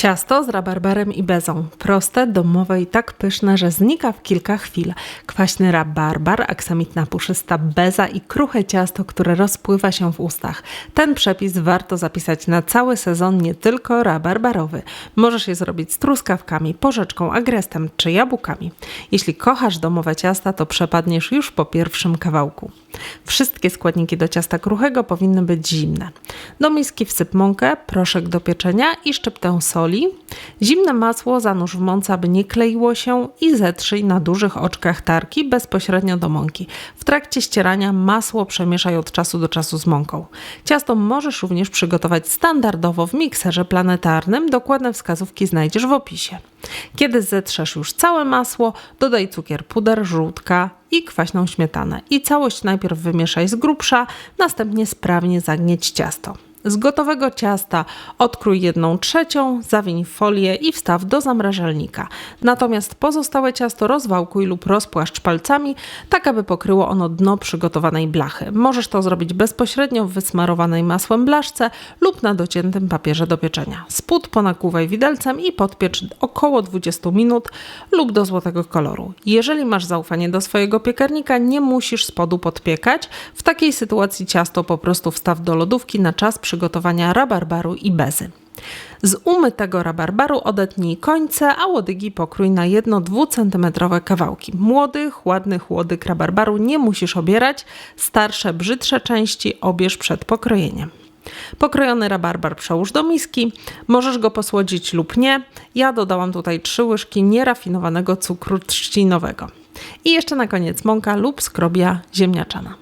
Ciasto z rabarbarem i bezą. Proste, domowe i tak pyszne, że znika w kilka chwil. Kwaśny rabarbar, aksamitna puszysta beza i kruche ciasto, które rozpływa się w ustach. Ten przepis warto zapisać na cały sezon, nie tylko rabarbarowy. Możesz je zrobić z truskawkami, porzeczką, agrestem czy jabłkami. Jeśli kochasz domowe ciasta, to przepadniesz już po pierwszym kawałku. Wszystkie składniki do ciasta kruchego powinny być zimne. Do miski wsyp mąkę, proszek do pieczenia i szczyptę soli. Zimne masło zanurz w mące, aby nie kleiło się i zetrzyj na dużych oczkach tarki bezpośrednio do mąki. W trakcie ścierania masło przemieszaj od czasu do czasu z mąką. Ciasto możesz również przygotować standardowo w mikserze planetarnym. Dokładne wskazówki znajdziesz w opisie. Kiedy zetrzesz już całe masło, dodaj cukier puder, żółtka i kwaśną śmietanę. I całość najpierw wymieszaj z grubsza, następnie sprawnie zagnieć ciasto. Z gotowego ciasta odkrój 1/3, zawiń w folię i wstaw do zamrażalnika. Natomiast pozostałe ciasto rozwałkuj lub rozpłaszcz palcami, tak aby pokryło ono dno przygotowanej blachy. Możesz to zrobić bezpośrednio w wysmarowanej masłem blaszce lub na dociętym papierze do pieczenia. Spód ponakłuwaj widelcem i podpiecz około 20 minut lub do złotego koloru. Jeżeli masz zaufanie do swojego piekarnika, nie musisz spodu podpiekać. W takiej sytuacji ciasto po prostu wstaw do lodówki na czas przygotowania rabarbaru i bezy. Z umytego rabarbaru odetnij końce, a łodygi pokrój na 1-2 cm kawałki. Młodych, ładnych łodyg rabarbaru nie musisz obierać, starsze, brzydsze części obierz przed pokrojeniem. Pokrojony rabarbar przełóż do miski, możesz go posłodzić lub nie. Ja dodałam tutaj 3 łyżki nierafinowanego cukru trzcinowego. I jeszcze na koniec mąka lub skrobia ziemniaczana.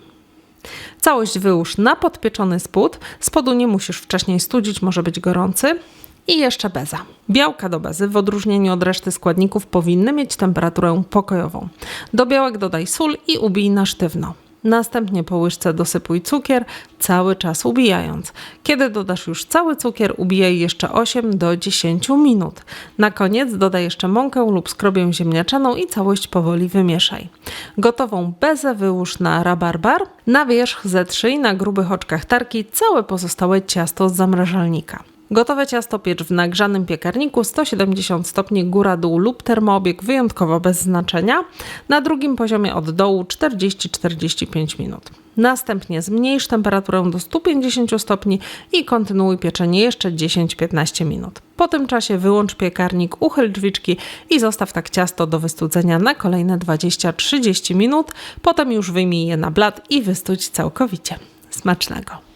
Całość wyłóż na podpieczony spód. Spodu nie musisz wcześniej studzić, może być gorący. I jeszcze beza. Białka do bezy w odróżnieniu od reszty składników powinny mieć temperaturę pokojową. Do białek dodaj sól i ubij na sztywno. Następnie po łyżce dosypuj cukier, cały czas ubijając. Kiedy dodasz już cały cukier, ubijaj jeszcze 8 do 10 minut. Na koniec dodaj jeszcze mąkę lub skrobię ziemniaczaną i całość powoli wymieszaj. Gotową bezę wyłóż na rabarbar. Na wierzch zetrzyj na grubych oczkach tarki całe pozostałe ciasto z zamrażalnika. Gotowe ciasto piecz w nagrzanym piekarniku 170 stopni góra-dół lub termoobieg wyjątkowo bez znaczenia. Na drugim poziomie od dołu 40-45 minut. Następnie zmniejsz temperaturę do 150 stopni i kontynuuj pieczenie jeszcze 10-15 minut. Po tym czasie wyłącz piekarnik, uchyl drzwiczki i zostaw tak ciasto do wystudzenia na kolejne 20-30 minut. Potem już wyjmij je na blat i wystudź całkowicie. Smacznego!